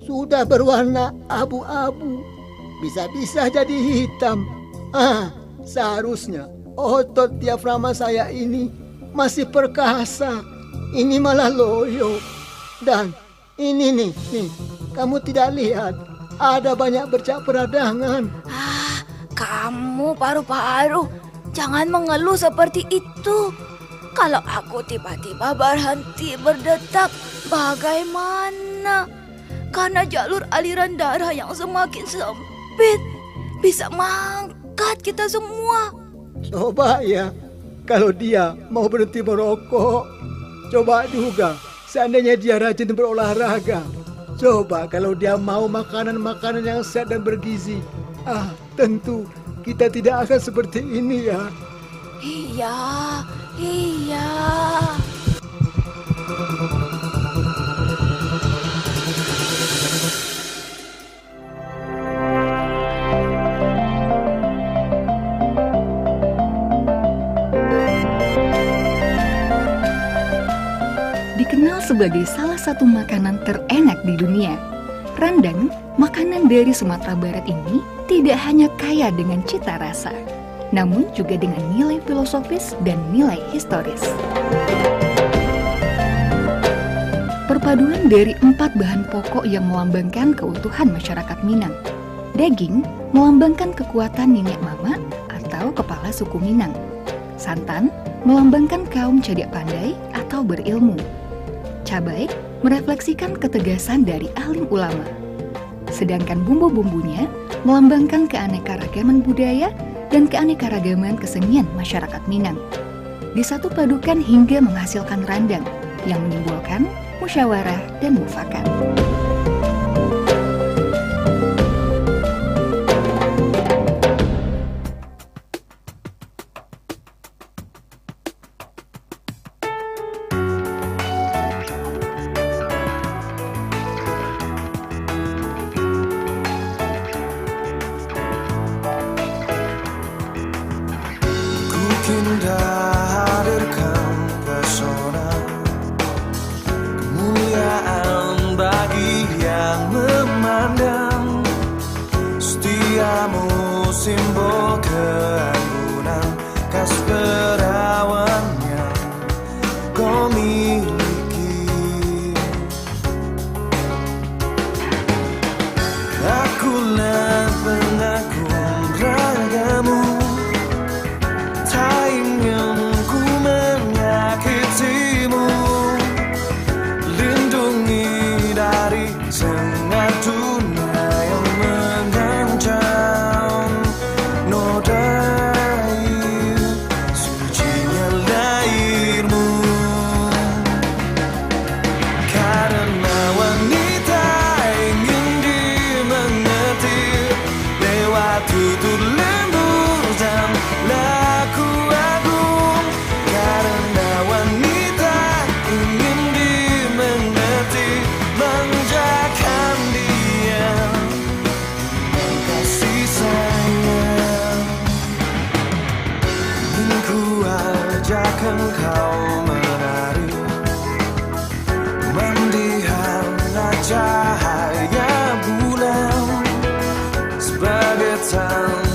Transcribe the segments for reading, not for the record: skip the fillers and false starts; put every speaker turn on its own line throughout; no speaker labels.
Sudah berwarna abu-abu, bisa-bisa jadi hitam. Seharusnya otot diafragma saya ini masih perkasa. Ini malah loyo. Dan ini nih, kamu tidak lihat ada banyak bercak peradangan.
Kamu paru-paru, jangan mengeluh seperti itu. Kalau aku tiba-tiba berhenti berdetak, bagaimana? Karena jalur aliran darah yang semakin sempit bisa mengangkat kita semua.
Coba ya, kalau dia mau berhenti merokok. Coba juga, seandainya dia rajin berolahraga. Coba kalau dia mau makanan-makanan yang sehat dan bergizi. Tentu kita tidak akan seperti ini ya.
Iya.
Dikenal sebagai salah satu makanan terenak di dunia, rendang, makanan dari Sumatera Barat ini tidak hanya kaya dengan cita rasa, namun juga dengan nilai filosofis dan nilai historis. Perpaduan dari 4 bahan pokok yang melambangkan keutuhan masyarakat Minang. Daging melambangkan kekuatan nenek mama atau kepala suku Minang. Santan melambangkan kaum cadak pandai atau berilmu. Cabai merefleksikan ketegasan dari alim ulama. Sedangkan bumbu-bumbunya melambangkan keanekaragaman budaya dan keanekaragaman kesenian masyarakat Minang. Disatu padukan hingga menghasilkan randang yang menimbulkan musyawarah dan mufakat.
Hadirkan pesona kemuliaan bagi yang memandang, setiamu simbol keanggunan, khas perawan yang kau miliki. Akulah pengagum ragamu, tutur lembut dan laku agung. Karena wanita ingin dimengerti, manjakan dia, kasih sayang. Ingin ku ajak engkau menari, mendihanlah cahaya bulan sebagai tanda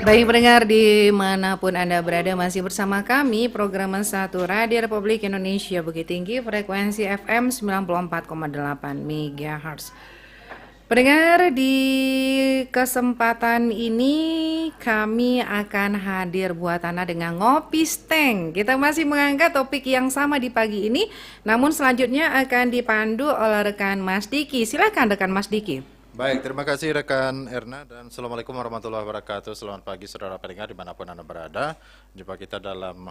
Baik pendengar dimanapun Anda berada, masih bersama kami program 1 Radio Republik Indonesia Bukit Tinggi, frekuensi FM 94,8 MHz. Pendengar, di kesempatan ini kami akan hadir buat Anda dengan Ngopi Steng. Kita masih mengangkat topik yang sama di pagi ini, namun selanjutnya akan dipandu oleh rekan Mas Diki. Silakan rekan Mas Diki.
Baik, terima kasih rekan Erna dan Assalamualaikum warahmatullahi wabarakatuh. Selamat pagi saudara pendengar dimanapun Anda berada. Jumpa kita dalam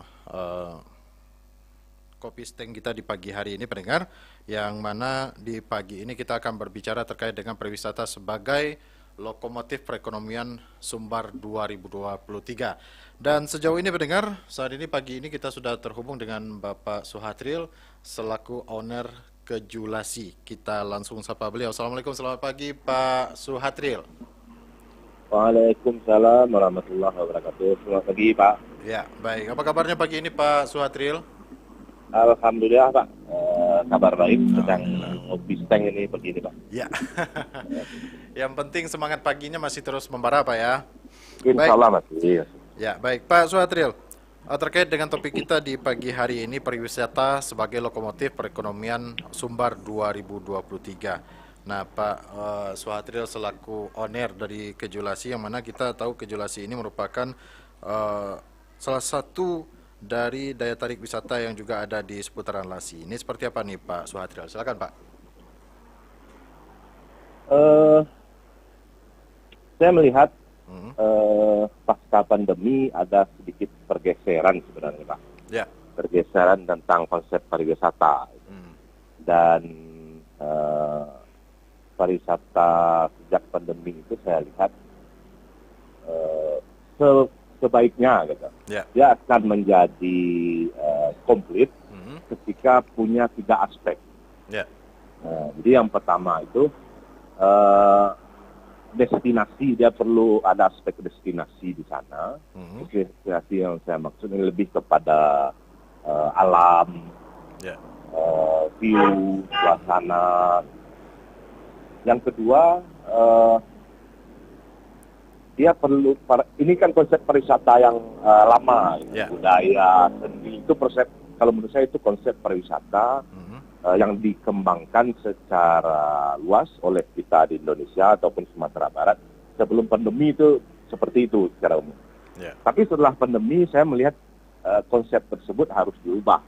Kopi Steng kita di pagi hari ini pendengar, yang mana di pagi ini kita akan berbicara terkait dengan pariwisata sebagai lokomotif perekonomian Sumbar 2023. Dan sejauh ini pendengar, saat ini pagi ini kita sudah terhubung dengan Bapak Suhatril selaku owner Kejulasi. Kita langsung sapa beliau. Assalamualaikum, selamat pagi Pak Suhatril.
Waalaikumsalam warahmatullahi wabarakatuh. Selamat pagi Pak.
Ya, baik. Apa kabarnya pagi ini Pak Suhatril?
Alhamdulillah Pak. Kabar baik. Sedang ngopi steng ini begini Pak.
Ya. Yang penting semangat paginya masih terus membara Pak ya.
Insya Allah masih.
Ya, baik Pak Suhatril. Terkait dengan topik kita di pagi hari ini, pariwisata sebagai lokomotif perekonomian Sumbar 2023. Nah, Pak Suhatril selaku owner dari Kejulasi, yang mana kita tahu Kejulasi ini merupakan salah satu dari daya tarik wisata yang juga ada di seputaran Lasi. Ini seperti apa nih Pak Suhatril? Silakan Pak.
Saya melihat pasca pandemi ada sedikit pergeseran sebenarnya Pak.
Ya.
Pergeseran tentang konsep pariwisata. Dan pariwisata sejak pandemi itu saya lihat sebaiknya gitu.
Ya.
Dia akan menjadi komplit ketika punya 3 aspek.
Ya.
Jadi yang pertama itu destinasi, dia perlu ada aspek destinasi di sana. Destinasi yang saya maksud ini lebih kepada alam, view, suasana. Yang kedua, dia perlu, ini kan konsep pariwisata yang lama, budaya, seni, itu konsep, kalau menurut saya itu konsep pariwisata yang dikembangkan secara luas oleh kita di Indonesia ataupun Sumatera Barat. Sebelum pandemi itu seperti itu secara umum. Tapi setelah pandemi saya melihat konsep tersebut harus diubah.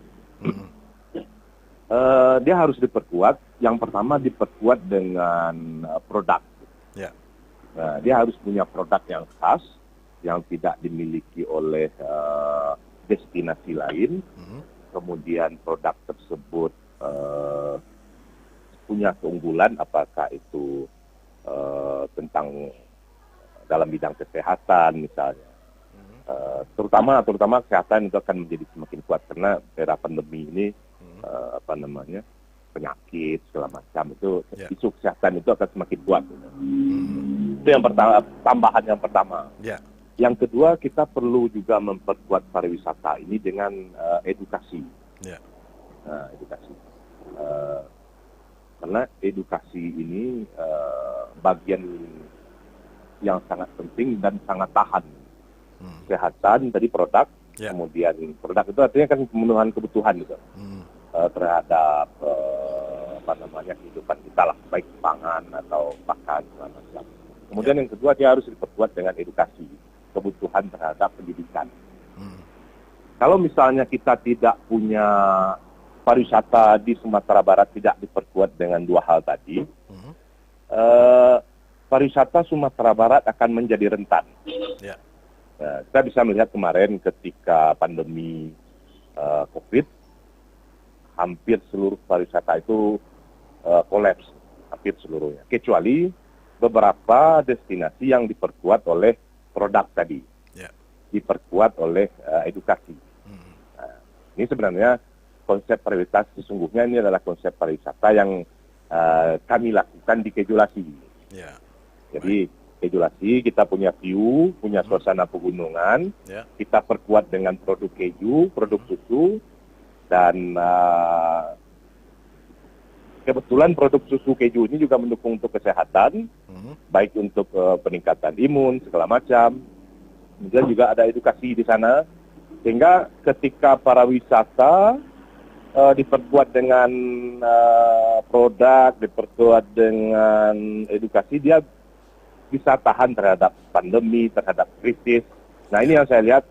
Dia harus diperkuat. Yang pertama diperkuat dengan produk. Dia harus punya produk yang khas, yang tidak dimiliki oleh destinasi lain. Kemudian produk tersebut punya keunggulan, apakah itu tentang dalam bidang kesehatan misalnya. Terutama kesehatan itu akan menjadi semakin kuat karena era pandemi ini penyakit segala macam itu, isu kesehatan itu akan semakin kuat. Itu yang pertama, tambahan yang pertama. Yang kedua, kita perlu juga memperkuat pariwisata ini dengan edukasi. Edukasi. Karena edukasi ini bagian yang sangat penting dan sangat tahan. Kesehatan tadi produk, kemudian produk itu artinya kan pemenuhan kebutuhan gitu terhadap kehidupan kita lah, baik pangan atau pakan segala macam. Kemudian yang kedua, dia harus diperkuat dengan edukasi kebutuhan terhadap pendidikan. Kalau misalnya kita tidak punya pariwisata di Sumatera Barat, tidak diperkuat dengan 2 hal tadi, pariwisata Sumatera Barat akan menjadi rentan. Kita bisa melihat kemarin ketika pandemi COVID, hampir seluruh pariwisata itu kolaps, hampir seluruhnya. Kecuali beberapa destinasi yang diperkuat oleh produk tadi, diperkuat oleh edukasi. Ini sebenarnya konsep pariwisata sesungguhnya ini adalah konsep pariwisata yang kami lakukan di Kejulasi. Jadi Kejulasi kita punya view, punya suasana pegunungan, kita perkuat dengan produk keju, produk susu, dan kebetulan produk susu keju ini juga mendukung untuk kesehatan, baik untuk peningkatan imun segala macam. kemudian juga ada edukasi di sana, sehingga ketika para wisata diperkuat dengan produk, diperkuat dengan edukasi, dia bisa tahan terhadap pandemi, terhadap krisis. Nah, ini yang saya lihat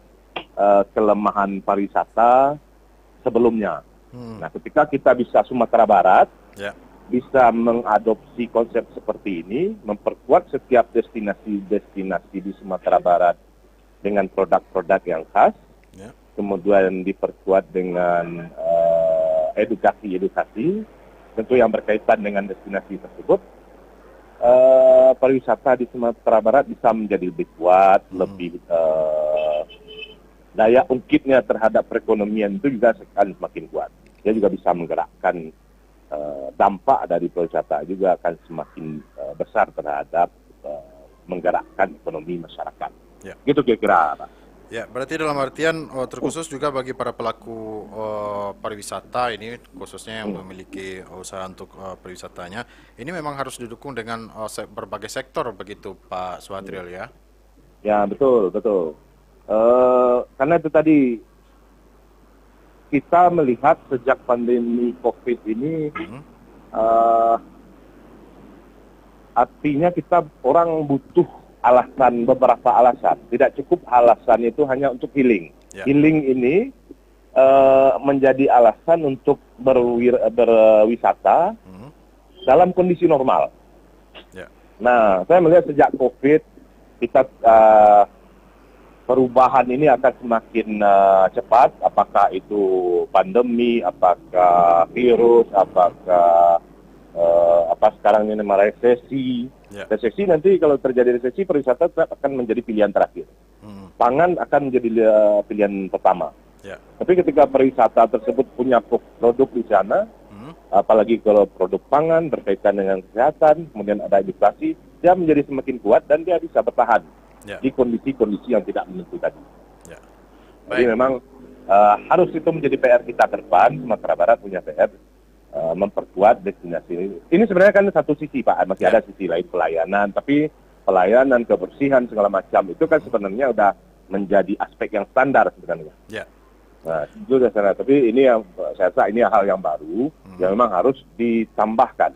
kelemahan pariwisata sebelumnya. Nah, ketika kita bisa Sumatera Barat, bisa mengadopsi konsep seperti ini, memperkuat setiap destinasi-destinasi di Sumatera Barat dengan produk-produk yang khas, kemudian diperkuat dengan edukasi-edukasi, tentu yang berkaitan dengan destinasi tersebut, pariwisata di Sumatera Barat bisa menjadi lebih kuat, lebih daya ungkitnya terhadap perekonomian itu juga akan semakin kuat. Dia juga bisa menggerakkan dampak dari pariwisata juga akan semakin besar terhadap menggerakkan ekonomi masyarakat. Gitu kira-kira, Pak.
Ya, berarti dalam artian terkhusus juga bagi para pelaku pariwisata ini, khususnya yang memiliki usaha untuk pariwisatanya, ini memang harus didukung dengan berbagai sektor begitu, Pak Suhatril ya?
Ya, betul. Karena itu tadi, kita melihat sejak pandemi COVID ini, artinya kita orang butuh beberapa alasan. Tidak cukup alasan itu hanya untuk healing. Healing ini menjadi alasan untuk berwisata dalam kondisi normal. Nah, saya melihat sejak COVID, kita perubahan ini akan semakin cepat. Apakah itu pandemi, apakah virus, apakah sekarang ini nama resesi. Resesi nanti kalau terjadi resesi, pariwisata akan menjadi pilihan terakhir. Pangan akan menjadi pilihan pertama. Tapi ketika pariwisata tersebut punya produk di sana, apalagi kalau produk pangan berkaitan dengan kesehatan, kemudian ada edukasi, dia menjadi semakin kuat dan dia bisa bertahan di kondisi-kondisi yang tidak menentu tadi. Jadi memang harus itu menjadi PR kita ke depan. Sumatera Barat punya PR memperkuat destinasi ini. Ini sebenarnya kan satu sisi, Pak, masih ada sisi lain pelayanan, tapi pelayanan, kebersihan segala macam itu kan sebenarnya udah menjadi aspek yang standar sebenarnya. Nah, itu sudah sana. Tapi ini yang saya rasa ini hal yang baru yang memang harus ditambahkan,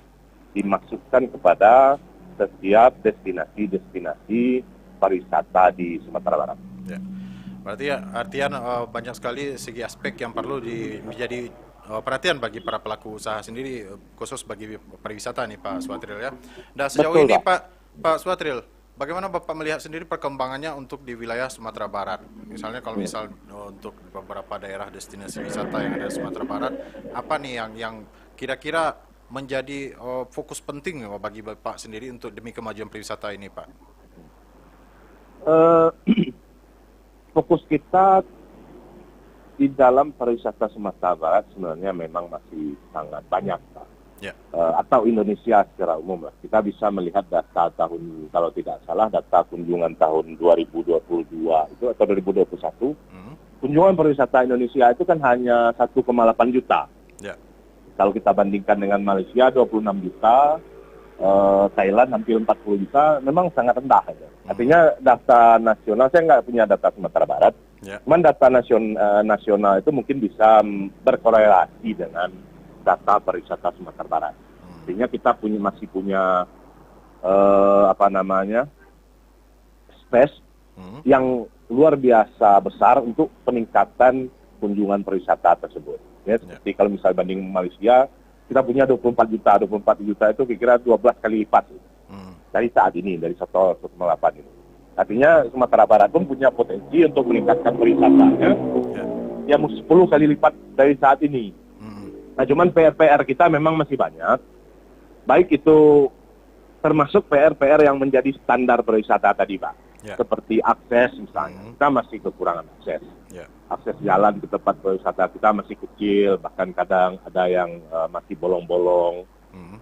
dimasukkan kepada setiap destinasi pariwisata di Sumatera Barat.
Berarti artian banyak sekali segi aspek yang perlu menjadi perhatian bagi para pelaku usaha sendiri, khusus bagi pariwisata nih Pak Suhatril ya. Dan sejauh ini Pak Suhatril, bagaimana Bapak melihat sendiri perkembangannya untuk di wilayah Sumatera Barat? Misalnya kalau untuk beberapa daerah destinasi wisata yang ada di Sumatera Barat, apa nih yang kira-kira menjadi fokus penting bagi Bapak sendiri untuk demi kemajuan pariwisata ini, Pak?
Fokus kita di dalam pariwisata Sumatera Barat sebenarnya memang masih sangat banyak, Pak. Atau Indonesia secara umum lah. Kita bisa melihat data tahun, kalau tidak salah, data kunjungan tahun 2022 itu atau 2021, kunjungan pariwisata Indonesia itu kan hanya 1,8 juta. Kalau kita bandingkan dengan Malaysia 26 juta, Thailand hampir 40 juta, memang sangat rendah. Artinya data nasional, saya nggak punya data Sumatera Barat, cuman data nasional itu mungkin bisa berkorelasi dengan data pariwisata Sumatera Barat. Artinya kita masih punya space yang luar biasa besar untuk peningkatan kunjungan pariwisata tersebut. Ya, seperti kalau misalnya banding Malaysia, kita punya 24 juta. 24 juta itu kira-kira 12 kali lipat dari saat ini, dari 1,8 ini. Artinya Sumatera Barat pun punya potensi untuk meningkatkan pariwisatanya yang 10 kali lipat dari saat ini. Nah, cuman PR kita memang masih banyak. Baik itu termasuk PR yang menjadi standar pariwisata tadi, Pak. Seperti akses misalnya, kita masih kekurangan akses. Akses jalan ke tempat pariwisata kita masih kecil, bahkan kadang ada yang masih bolong-bolong,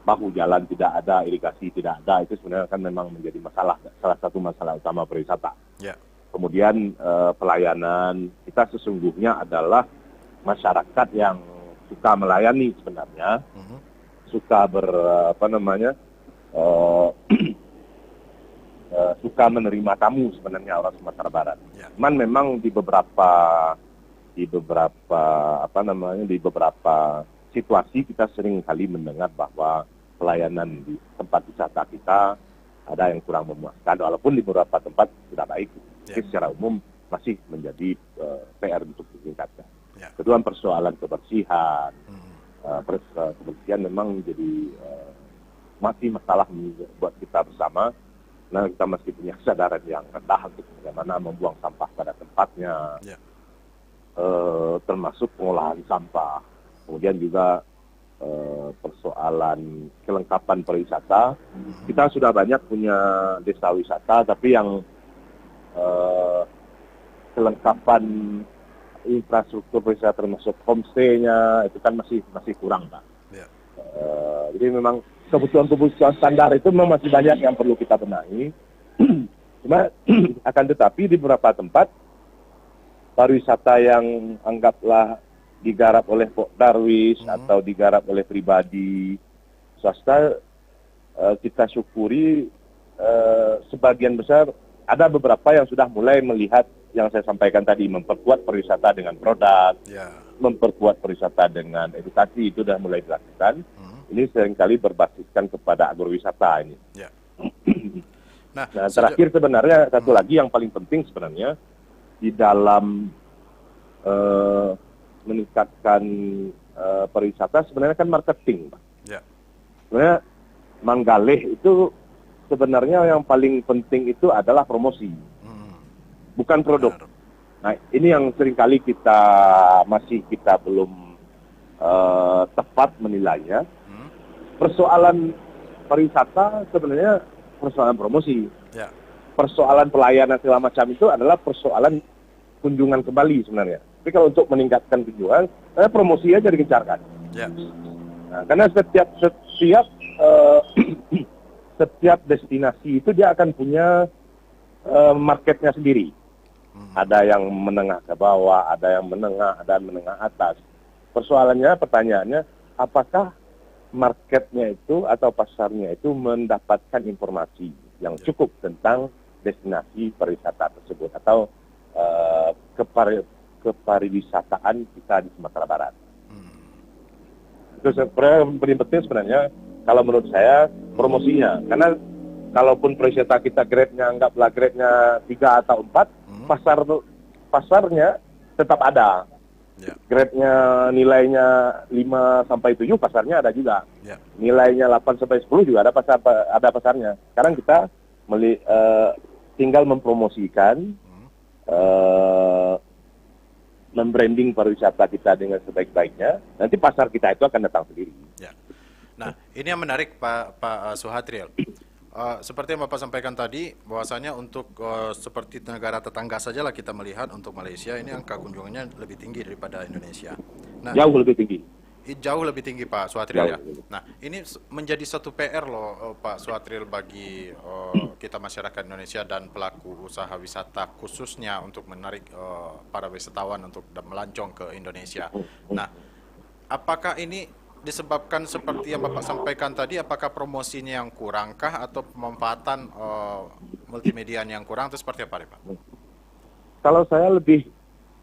bahu jalan tidak ada, irigasi tidak ada. Itu sebenarnya kan memang menjadi masalah, salah satu masalah utama pariwisata. Kemudian pelayanan, kita sesungguhnya adalah masyarakat yang suka melayani sebenarnya, suka suka menerima tamu sebenarnya orang Sumatera Barat. Cuman memang di beberapa situasi kita sering kali mendengar bahwa pelayanan di tempat wisata kita ada yang kurang memuaskan, walaupun di beberapa tempat sudah baik. Tapi secara umum masih menjadi PR untuk ditingkatkan. Kedua, persoalan kebersihan. Kebersihan memang menjadi masih masalah buat kita bersama. Nah, kita masih punya kesadaran yang rendah untuk bagaimana membuang sampah pada tempatnya, termasuk pengolahan sampah. Kemudian juga persoalan kelengkapan pariwisata. Kita sudah banyak punya desa wisata, tapi yang kelengkapan infrastruktur pariwisata termasuk homestay-nya itu kan masih kurang, Pak. Jadi memang kebutuhan standar itu memang masih banyak yang perlu kita benahi. Cuma akan tetapi di beberapa tempat pariwisata yang anggaplah digarap oleh Darwis atau digarap oleh pribadi swasta, kita syukuri sebagian besar ada beberapa yang sudah mulai melihat yang saya sampaikan tadi, memperkuat pariwisata dengan produk, memperkuat pariwisata dengan edukasi, itu sudah mulai dilakukan. Ini seringkali berbasiskan kepada agrowisata ini. Nah, terakhir sebenarnya satu lagi yang paling penting sebenarnya di dalam meningkatkan pariwisata sebenarnya kan marketing, Pak. Sebenarnya Manggaleh itu sebenarnya yang paling penting itu adalah promosi, bukan produk. Nah, ini yang seringkali kita belum tepat menilainya. Persoalan pariwisata sebenarnya persoalan promosi. Persoalan pelayanan segala macam itu adalah persoalan kunjungan kembali sebenarnya. Tapi kalau untuk meningkatkan kunjungan, promosi aja digencarkan. Nah, karena setiap destinasi itu dia akan punya marketnya sendiri. Ada yang menengah ke bawah, ada yang menengah, ada yang menengah atas. Pertanyaannya, apakah marketnya itu atau pasarnya itu mendapatkan informasi yang cukup tentang destinasi pariwisata tersebut atau kepariwisataan kita di Sumatera Barat. Itu sebenarnya paling penting sebenarnya kalau menurut saya promosinya, karena kalaupun pariwisata kita anggaplah grade-nya 3 atau 4, pasarnya tetap ada. Grade-nya nilainya 5 sampai 7 pasarnya ada juga. Nilainya 8 sampai 10 juga ada pasarnya. Sekarang kita tinggal mempromosikan, membranding pariwisata kita dengan sebaik-baiknya. Nanti pasar kita itu akan datang sendiri.
Nah, ini yang menarik Pak Suhatril. Seperti yang Bapak sampaikan tadi, bahwasanya untuk seperti negara tetangga sajalah kita melihat untuk Malaysia ini angka kunjungannya lebih tinggi daripada Indonesia. Nah,
jauh lebih tinggi.
Jauh lebih tinggi Pak Suhatril ya. Nah, ini menjadi satu PR loh Pak Suhatril bagi kita masyarakat Indonesia dan pelaku usaha wisata khususnya untuk menarik para wisatawan untuk melancong ke Indonesia. Nah, apakah ini disebabkan seperti yang Bapak sampaikan tadi, apakah promosinya yang kurangkah atau pemanfaatan multimedia yang kurang, atau seperti apa Pak?
Kalau saya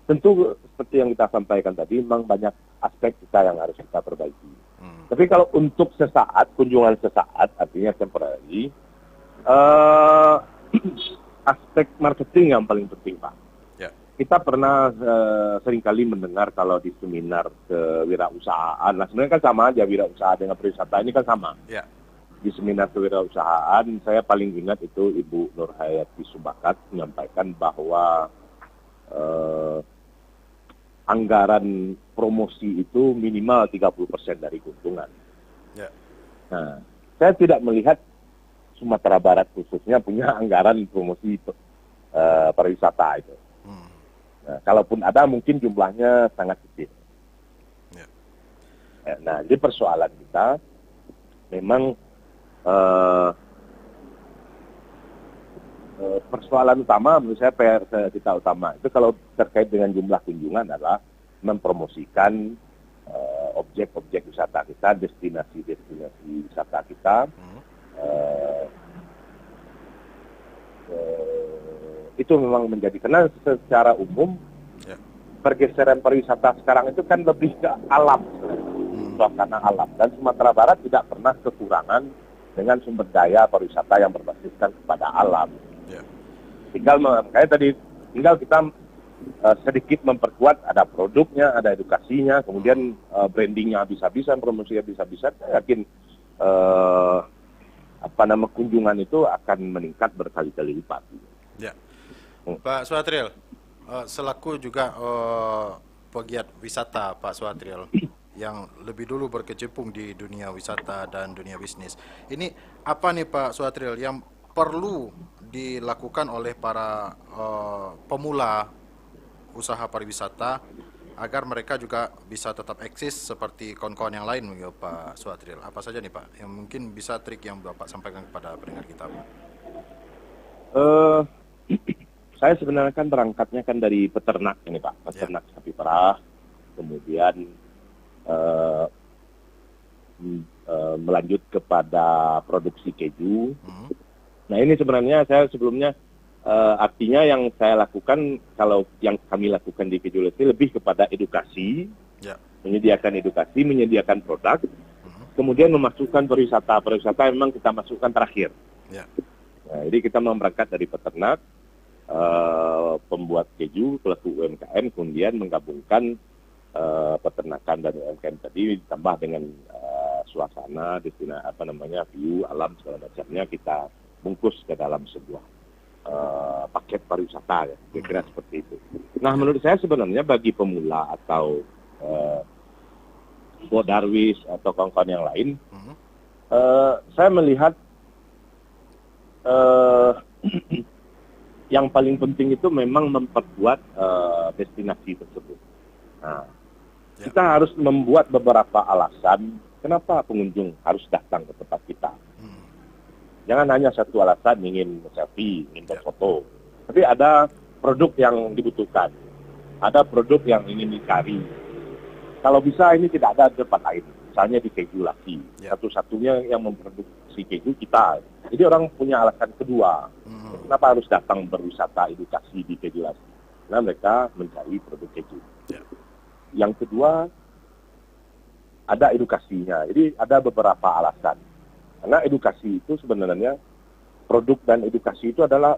tentu seperti yang kita sampaikan tadi, memang banyak aspek kita yang harus kita perbaiki. Tapi kalau untuk kunjungan sesaat, artinya temporary, aspek marketing yang paling penting, Pak. Kita pernah seringkali mendengar kalau di seminar kewirausahaan, nah sebenarnya kan sama aja wirausaha dengan pariwisata ini kan sama. Di seminar kewirausahaan, saya paling ingat itu Ibu Nur Hayati Subakat menyampaikan bahwa anggaran promosi itu minimal 30% dari keuntungan. Nah, saya tidak melihat Sumatera Barat khususnya punya anggaran promosi pariwisata itu. Nah, kalaupun ada mungkin jumlahnya sangat kecil. Nah, jadi persoalan kita memang persoalan utama menurut saya PR kita utama itu kalau terkait dengan jumlah kunjungan adalah mempromosikan objek-objek wisata kita, destinasi-destinasi wisata kita, itu memang menjadi, karena secara umum
Ya.
pergeseran pariwisata sekarang itu kan lebih ke alam, suasana alam, dan Sumatera Barat tidak pernah kekurangan dengan sumber daya pariwisata yang berbasiskan kepada alam.
Ya.
Tinggal kita sedikit memperkuat, ada produknya, ada edukasinya, kemudian brandingnya habis-habisan, promosinya habis-habisan. Saya yakin kunjungan itu akan meningkat berkali-kali lipat.
Ya. Pak Suhatril, selaku juga pegiat wisata Pak Suhatril yang lebih dulu berkecimpung di dunia wisata dan dunia bisnis. Ini apa nih Pak Suhatril yang perlu dilakukan oleh para pemula usaha pariwisata agar mereka juga bisa tetap eksis seperti kawan-kawan yang lain ya Pak Suhatril? Apa saja nih Pak yang mungkin bisa trik yang Bapak sampaikan kepada pendengar kita Pak?
Saya sebenarnya kan berangkatnya kan dari peternak ini Pak, peternak sapi perah, kemudian melanjut kepada produksi keju. Nah ini sebenarnya saya sebelumnya artinya yang saya lakukan, kalau yang kami lakukan di Keju Lesti lebih kepada edukasi, menyediakan edukasi, menyediakan produk, kemudian memasukkan pariwisata yang memang kita masukkan terakhir. Nah, jadi kita berangkat dari peternak, pembuat keju, pelaku UMKM, kemudian menggabungkan peternakan dan UMKM tadi ditambah dengan suasana, view, alam segala macamnya kita bungkus ke dalam sebuah paket pariwisata ya, kira-kira seperti itu. Nah menurut saya sebenarnya bagi pemula atau Darwis atau kawan-kawan yang lain, saya melihat yang paling penting itu memang memperkuat destinasi tersebut. Nah, kita harus membuat beberapa alasan kenapa pengunjung harus datang ke tempat kita. Jangan hanya satu alasan ingin selfie, ingin berfoto. Tapi ada produk yang dibutuhkan. Ada produk yang ingin dicari. Kalau bisa ini tidak ada di tempat lain. Misalnya di Keju Laki. Satu-satunya yang memproduksi keju kita. Jadi orang punya alasan kedua. Kenapa harus datang berwisata edukasi di Keju Laki? Karena mereka mencari produk keju. Yang kedua, ada edukasinya. Jadi ada beberapa alasan. Karena edukasi itu sebenarnya, produk dan edukasi itu adalah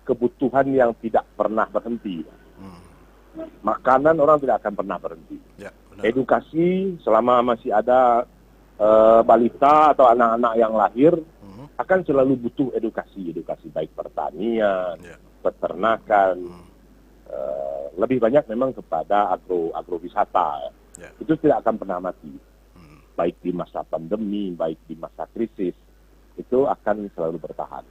kebutuhan yang tidak pernah berhenti. Makanan orang tidak akan pernah berhenti. Edukasi selama masih ada balita atau anak-anak yang lahir, akan selalu butuh edukasi baik pertanian, peternakan, lebih banyak memang kepada agrowisata. Itu tidak akan pernah mati. Baik di masa pandemi, baik di masa krisis, itu akan selalu bertahan.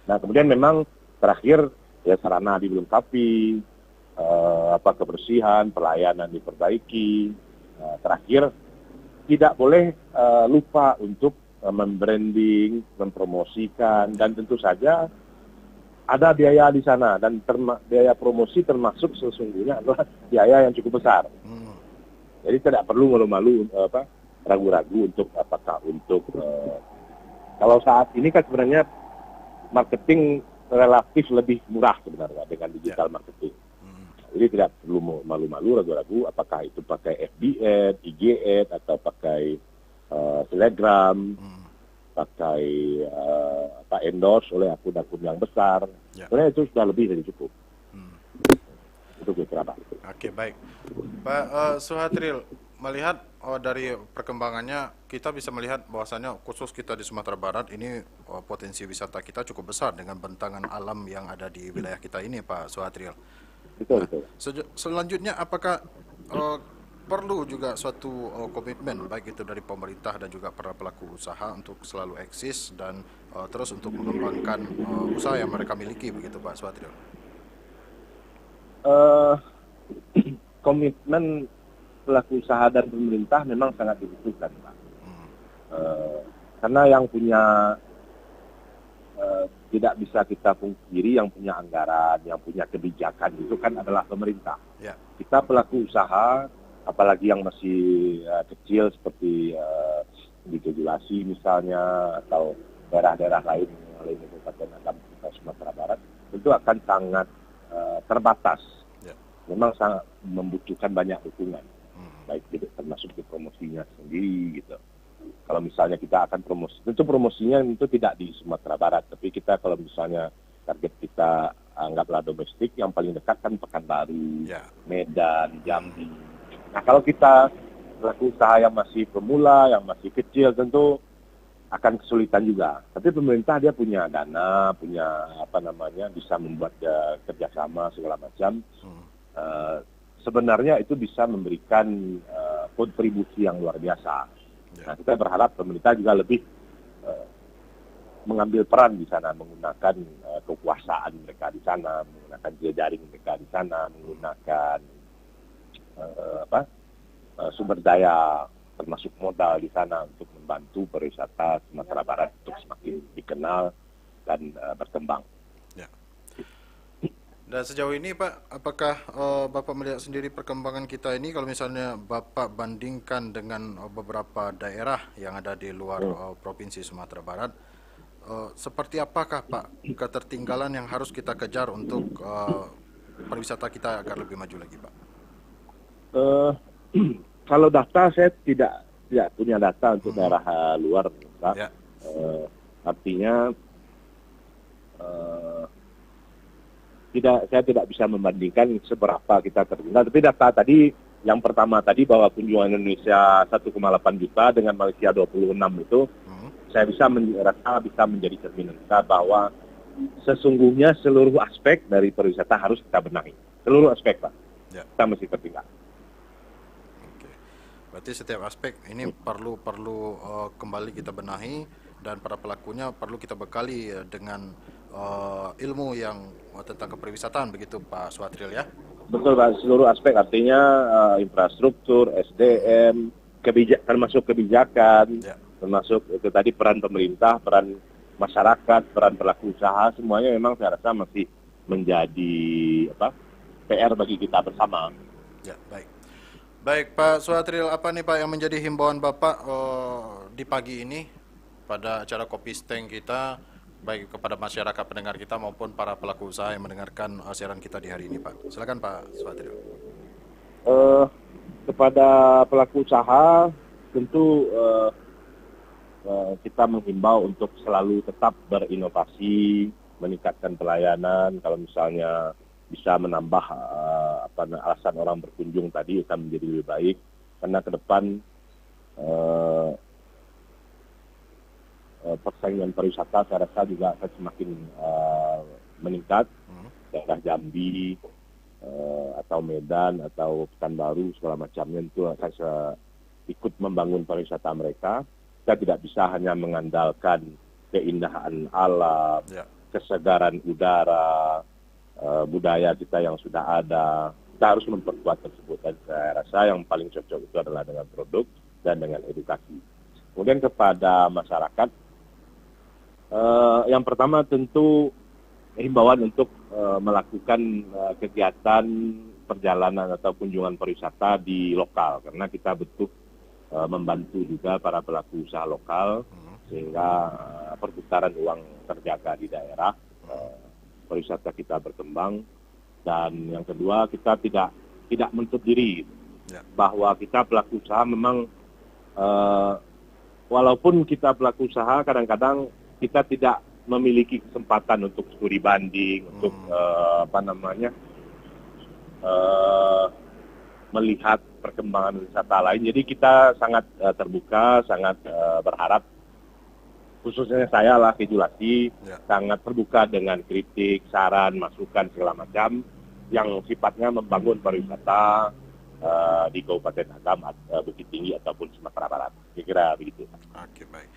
Nah, kemudian memang terakhir ya sarana dilengkapi, kebersihan, pelayanan diperbaiki. Terakhir tidak boleh lupa untuk membranding, mempromosikan, dan tentu saja ada biaya di sana, dan biaya promosi termasuk sesungguhnya adalah biaya yang cukup besar. Jadi tidak perlu malu-malu ragu-ragu untuk kalau saat ini kan sebenarnya marketing relatif lebih murah sebenarnya dengan digital marketing. Jadi tidak perlu malu-malu, ragu-ragu apakah itu pakai FB ad, IG ad, atau pakai Telegram, pakai endorse oleh akun-akun yang besar. Sebenarnya itu sudah lebih dari cukup. Itu kira-kira Pak.
Oke, baik. Pak Suhatril, melihat dari perkembangannya, kita bisa melihat bahwasannya khusus kita di Sumatera Barat ini potensi wisata kita cukup besar dengan bentangan alam yang ada di wilayah kita ini, Pak Suhatril.
Betul.
Selanjutnya, apakah perlu juga suatu komitmen baik itu dari pemerintah dan juga para pelaku usaha untuk selalu eksis dan terus untuk mengembangkan usaha yang mereka miliki, begitu Pak Suhatril?
Komitmen pelaku usaha dan pemerintah memang sangat dibutuhkan, Pak. Karena yang punya tidak bisa kita pungkiri, yang punya anggaran, yang punya kebijakan itu kan adalah pemerintah. Kita pelaku usaha, apalagi yang masih kecil seperti di Keju Lasi misalnya, atau daerah-daerah lain yang lain Kabupaten Agam Sumatera Barat tentu akan sangat terbatas.
Ya.
Memang sangat membutuhkan banyak dukungan, baik termasuk di promosinya sendiri gitu. Kalau misalnya kita akan promosinya itu tidak di Sumatera Barat, tapi kita kalau misalnya target kita anggaplah domestik, yang paling dekat kan Pekanbaru,
Ya.
Medan, Jambi. Nah kalau kita pelaku usaha yang masih pemula, yang masih kecil tentu akan kesulitan juga. Tapi pemerintah dia punya dana, punya bisa membuat kerjasama segala macam. Sebenarnya itu bisa memberikan kontribusi yang luar biasa. Nah kita berharap pemerintah juga lebih mengambil peran di sana, menggunakan kekuasaan mereka di sana, menggunakan jejaring mereka di sana, menggunakan sumber daya termasuk modal di sana untuk membantu pariwisata Sumatera Barat untuk semakin dikenal dan berkembang.
Ya. Dan sejauh ini Pak, apakah Bapak melihat sendiri perkembangan kita ini kalau misalnya Bapak bandingkan dengan beberapa daerah yang ada di luar Provinsi Sumatera Barat, seperti apakah Pak ketertinggalan yang harus kita kejar untuk pariwisata kita agar lebih maju lagi Pak?
Kalau data saya tidak punya data untuk daerah luar, Pak.
Ya.
Artinya saya tidak bisa membandingkan seberapa kita tertinggal. Tapi data tadi yang pertama tadi bahwa kunjungan Indonesia 1,8 juta dengan Malaysia 26 itu, saya bisa menjadi cerminan kita bahwa sesungguhnya seluruh aspek dari pariwisata harus kita benahi. Seluruh aspek, Pak.
Ya.
Kita mesti tertinggal.
Berarti setiap aspek ini perlu kembali kita benahi dan para pelakunya perlu kita bekali dengan ilmu yang tentang kepariwisataan begitu Pak Suhatril ya?
Betul Pak, seluruh aspek artinya infrastruktur, SDM, termasuk kebijakan, termasuk itu tadi peran pemerintah, peran masyarakat, peran pelaku usaha, semuanya memang saya rasa masih menjadi PR bagi kita bersama.
Ya, baik. Baik Pak Suhatril, apa nih Pak yang menjadi himbauan Bapak di pagi ini pada acara Kopi Steng kita, baik kepada masyarakat pendengar kita maupun para pelaku usaha yang mendengarkan siaran kita di hari ini Pak. Silakan Pak Suhatril.
Kepada pelaku usaha tentu kita menghimbau untuk selalu tetap berinovasi, meningkatkan pelayanan. Kalau misalnya bisa menambah alasan orang berkunjung tadi akan menjadi lebih baik, karena ke depan persaingan pariwisata saya rasa juga akan semakin meningkat. Daerah Jambi atau Medan atau Pekanbaru segala macamnya itu akan ikut membangun pariwisata mereka. Kita tidak bisa hanya mengandalkan keindahan alam, kesegaran udara, budaya kita yang sudah ada. Kita harus memperkuat tersebut, dan saya rasa yang paling cocok itu adalah dengan produk dan dengan edukasi. Kemudian kepada masyarakat, yang pertama tentu himbauan untuk melakukan kegiatan perjalanan atau kunjungan pariwisata di lokal, karena kita butuh membantu juga para pelaku usaha lokal sehingga perputaran uang terjaga di daerah, pariwisata kita berkembang. Dan yang kedua, kita tidak menutup diri bahwa kita pelaku usaha memang walaupun kita pelaku usaha kadang-kadang kita tidak memiliki kesempatan untuk studi banding, untuk melihat perkembangan wisata lain. Jadi kita sangat terbuka, sangat berharap, khususnya saya lah Kejulasi, sangat terbuka dengan kritik, saran, masukan segala macam yang sifatnya membangun pariwisata di Kabupaten Agam, Bukit Tinggi ataupun Sumatera Barat. Kira-kira begitu.
Oke, baik.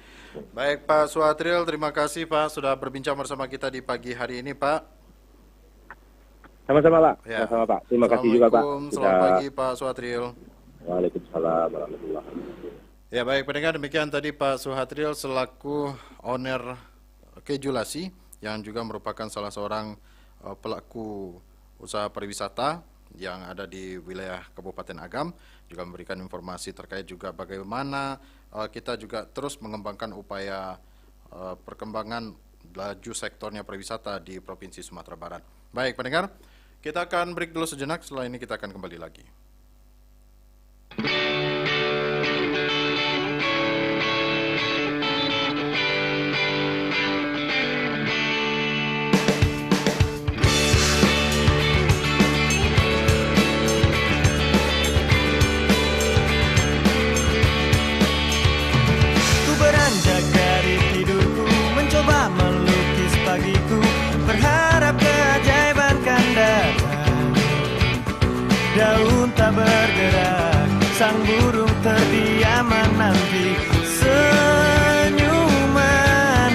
Baik Pak Suhatril, terima kasih Pak sudah berbincang bersama kita di pagi hari ini Pak.
Sama-sama Pak. Ya. Sama-sama Pak. Terima kasih juga Pak.
Selamat pagi Pak Suhatril.
Waalaikumsalam warahmatullahi wabarakatuh.
Ya baik pendengar, demikian tadi Pak Suhatril selaku owner Kejulasi yang juga merupakan salah seorang pelaku usaha pariwisata yang ada di wilayah Kabupaten Agam, juga memberikan informasi terkait juga bagaimana kita juga terus mengembangkan upaya perkembangan laju sektornya pariwisata di Provinsi Sumatera Barat. Baik pendengar, kita akan break dulu sejenak, setelah ini kita akan kembali lagi.
Daun tak bergerak, sang burung terdiam menanti senyuman.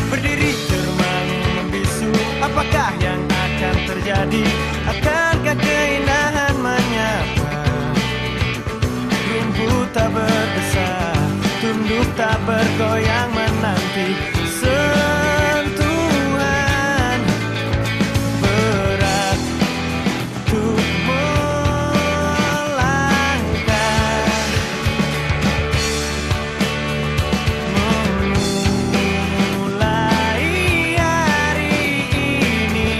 Berdiri termangu membisu, apakah yang akan terjadi? Akankah keindahan menyapa? Rumput tak berdesah, tunduk tak bergoyang menanti sentuhan. Berat untuk melangkah, memulai hari ini.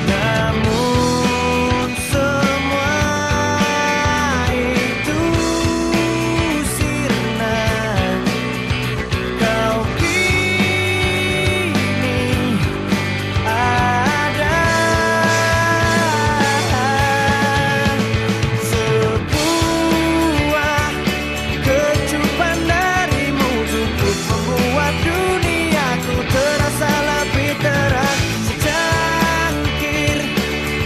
Namun semua itu sirna. Kau kini ada sebuah kecupan darimu cukup membuat duniaku terasa lebih terang. Secangkir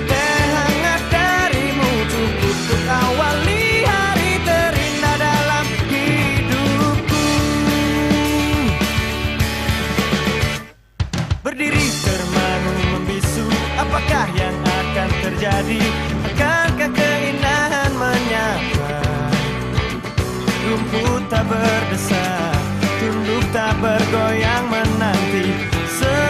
teh hangat darimu cukup untuk awali hari terindah dalam hidupku. Berdiri termangu membisu, apakah yang akan terjadi? Akankah keindahan menyapa? Rumput tak berdesah, tunduk tak bergoyang menanti sentuhan.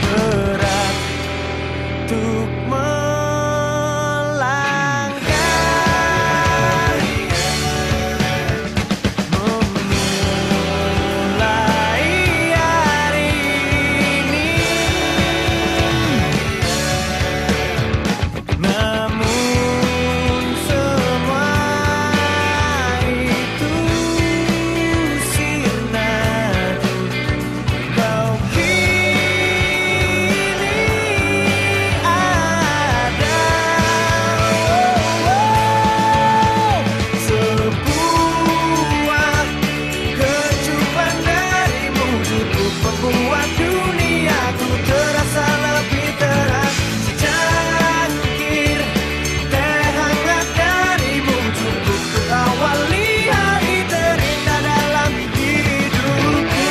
Berat untuk melangkah, memulai hari ini. Namun semua itu sirna. Kau kini ada sebuah kecupan darimu cukup membuat duniaku terasa lebih terang. Secangkir teh hangat darimu cukup untuk awali hari terindah dalam hidupku.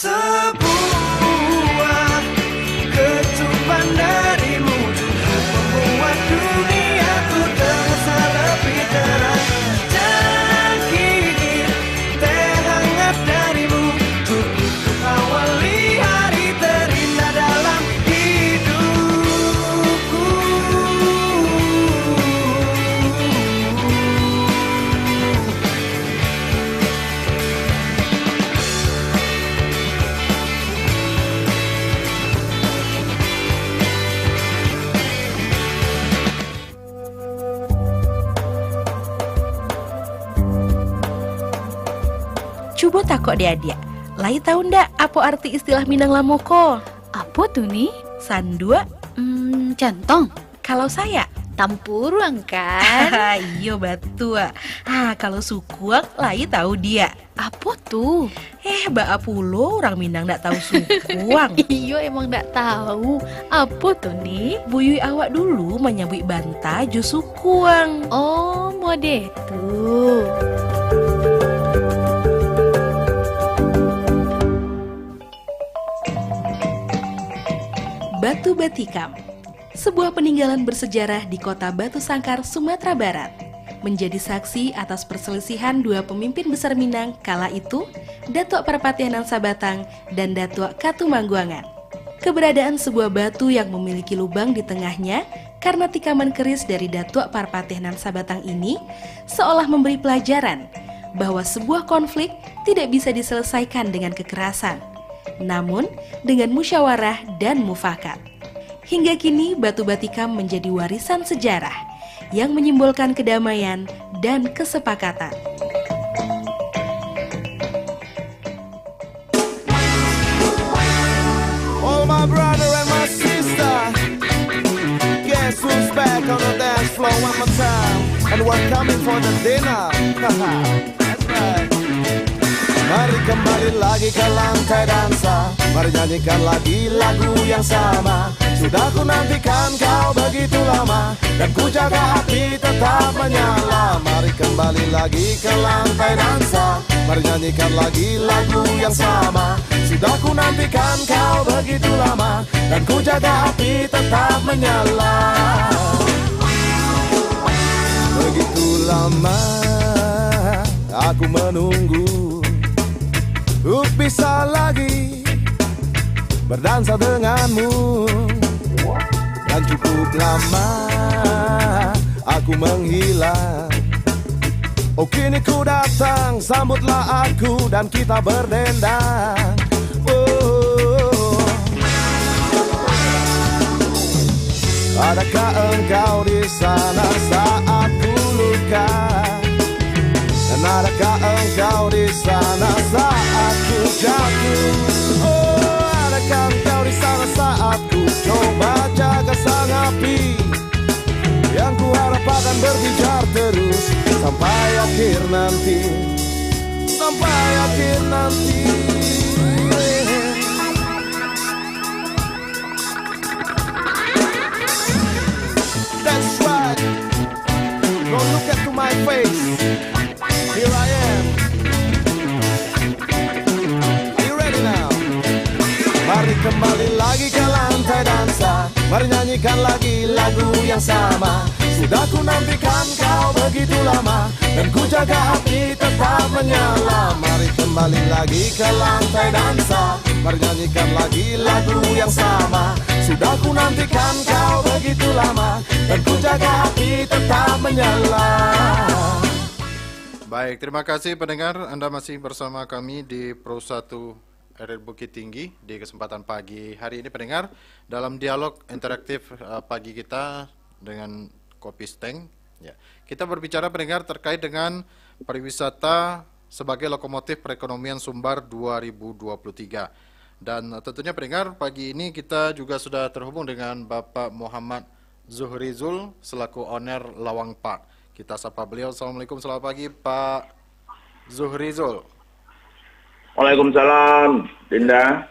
Sebuah kecupan darimu cukup membuat duniaku terasa lebih terang. Secangkir teh hangat darimu cukup untuk awali hari terindah dalam hidupku.
Coba takok dia. Lai tahu ndak apa arti istilah Minang Lamoko?
Apa tuh nih?
Sandua.
Centong.
Kalau saya
Tampurang kan?
iyo batu. Kalau sukuang lai tahu dia.
Apa tuh?
Mbak Apulo orang Minang ndak tahu sukuang.
Iyo emang ndak tahu. Apa tuh nih?
Buyui awak dulu menyambui banta jo sukuang.
Oh, mode tuh.
Batu Batikam. sebuah peninggalan bersejarah di kota Batu Sangkar, Sumatera Barat, menjadi saksi atas perselisihan dua pemimpin besar Minang kala itu, Datuk Parapatianan Sabatang dan Datuk Katumangguangan. Keberadaan sebuah batu yang memiliki lubang di tengahnya karena tikaman keris dari Datuk Parapatianan Sabatang ini seolah memberi pelajaran bahwa sebuah konflik tidak bisa diselesaikan dengan kekerasan, namun dengan musyawarah dan mufakat. Hingga kini batu batikam menjadi warisan sejarah yang menyimbolkan kedamaian dan kesepakatan.
All my brother and my sister, guess who's back on the dance floor one more time, and we're coming for the dinner. That's right. Mari kembali lagi ke lantai dansa, mari nyanyikan lagi lagu yang sama. Sudah ku nantikan kau begitu lama, dan ku jaga api tetap menyala. Mari kembali lagi ke lantai dansa, mari nyanyikan lagi lagu yang sama. Sudah ku nantikan kau begitu lama, dan ku jaga api tetap menyala. Begitu lama aku menunggu untuk bisa lagi berdansa denganmu, dan cukup lama aku menghilang. Oh kini ku datang, sambutlah aku dan kita berdendang. Oh. Adakah engkau di sana saat ku luka? Dan adakah engkau di sana saat ku jatuh? Oh, adakah engkau di sana saat ku coba jaga sang api yang ku harap akan berbijar terus sampai akhir nanti, sampai akhir nanti. That's right. Don't look at to my face. Here I am. Are you ready now? Mari kembali lagi ke lantai dansa, mari nyanyikan lagi lagu yang sama. Sudah ku nantikan kau begitu lama, dan ku jaga api tetap menyala. Mari kembali lagi ke lantai dansa, mari nyanyikan lagi lagu yang sama. Sudah ku nantikan kau begitu lama, dan ku jaga api tetap menyala.
Baik, terima kasih pendengar. Anda masih bersama kami di Pro 1 RRI Bukit Tinggi di kesempatan pagi hari ini pendengar dalam dialog interaktif pagi kita dengan Kopi Steng. Ya, kita berbicara pendengar terkait dengan pariwisata sebagai lokomotif perekonomian Sumbar 2023. Dan tentunya pendengar pagi ini kita juga sudah terhubung dengan Bapak Muhammad Zuhrizul selaku owner Lawang Park. Kita sapa beliau. Assalamualaikum, selamat pagi Pak Zuhrizul.
Waalaikumsalam, Dinda.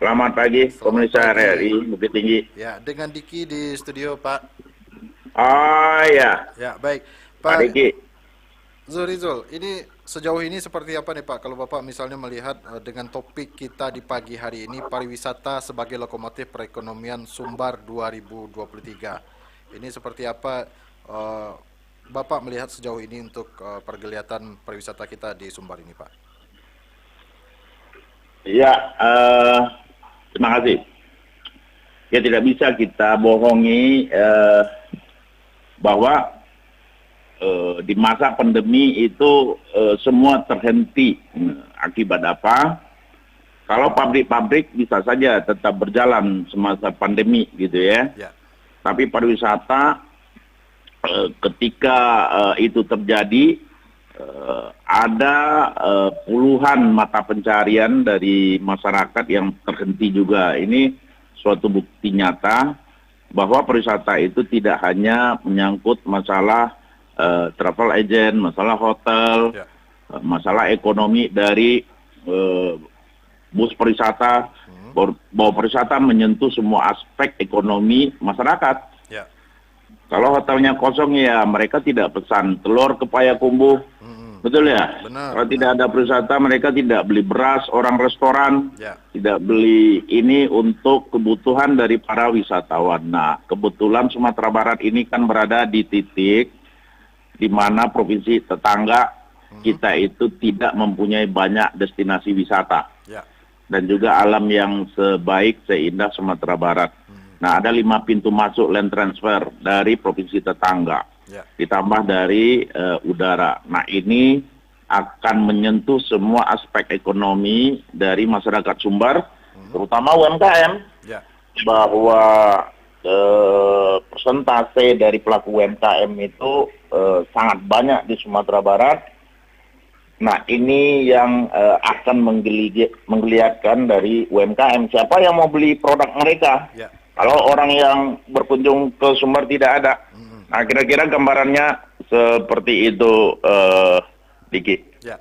Selamat pagi, pemirsa RRI Bukit Tinggi.
Ya, dengan Diki di studio, Pak.
Oh ya.
Ya, baik.
Pak Diki.
Zuhrizul, ini sejauh ini seperti apa nih Pak? Kalau Bapak misalnya melihat dengan topik kita di pagi hari ini, pariwisata sebagai lokomotif perekonomian Sumbar 2023. Ini seperti apa Bapak melihat sejauh ini untuk pergeliatan pariwisata kita di Sumbar ini, Pak?
Ya, terima kasih. Ya tidak bisa kita bohongi bahwa di masa pandemi itu semua terhenti. Akibat apa? Kalau pabrik-pabrik bisa saja tetap berjalan semasa pandemi gitu ya. Tapi pariwisata ketika itu terjadi ada puluhan mata pencarian dari masyarakat yang terhenti juga. Ini suatu bukti nyata bahwa pariwisata itu tidak hanya menyangkut masalah travel agent, masalah hotel, masalah ekonomi dari bus pariwisata, bahwa pariwisata menyentuh semua aspek ekonomi masyarakat. Kalau hotelnya kosong ya mereka tidak pesan telur ke Payakumbuh, Betul ya?
Benar.
Kalau tidak ada pariwisata, mereka tidak beli beras, orang restoran,
Ya.
tidak beli ini untuk kebutuhan dari para wisatawan. Nah, kebetulan Sumatera Barat ini kan berada di titik di mana provinsi tetangga kita itu tidak mempunyai banyak destinasi wisata.
Ya.
Dan juga alam yang sebaik, seindah Sumatera Barat. Nah, ada 5 pintu masuk land transfer dari provinsi tetangga.
Ya.
Ditambah dari udara. Nah, ini akan menyentuh semua aspek ekonomi dari masyarakat Sumbar, terutama UMKM,
Ya.
bahwa persentase dari pelaku UMKM itu sangat banyak di Sumatera Barat. Nah, ini yang akan menggeliatkan dari UMKM. Siapa yang mau beli produk mereka?
Ya.
Kalau orang yang berkunjung ke Sumbar tidak ada. Nah, kira-kira gambarannya seperti itu, Diki.
Ya,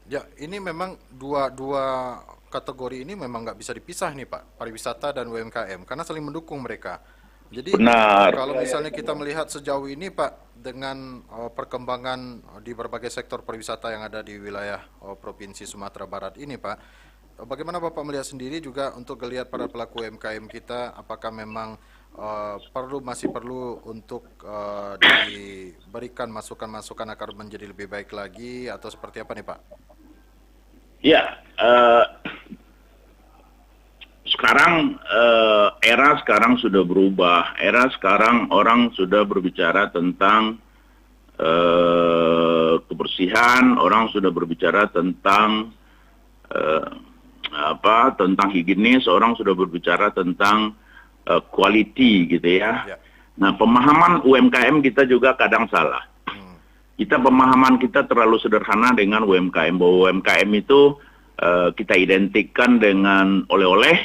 ya, ini memang dua kategori ini memang nggak bisa dipisah nih Pak, pariwisata dan UMKM, karena saling mendukung mereka. Jadi
Benar.
kalau misalnya kita melihat sejauh ini Pak, dengan perkembangan di berbagai sektor pariwisata yang ada di wilayah Provinsi Sumatera Barat ini Pak, bagaimana Bapak melihat sendiri juga untuk melihat para pelaku UMKM kita, apakah memang masih perlu untuk diberikan masukan-masukan agar menjadi lebih baik lagi atau seperti apa nih Pak?
Ya, sekarang era sekarang sudah berubah. Era sekarang orang sudah berbicara tentang kebersihan, orang sudah berbicara tentang tentang higienis, orang sudah berbicara tentang quality gitu ya. Nah, pemahaman UMKM kita juga kadang salah. Pemahaman kita terlalu sederhana dengan UMKM, bahwa UMKM itu kita identikkan dengan oleh-oleh,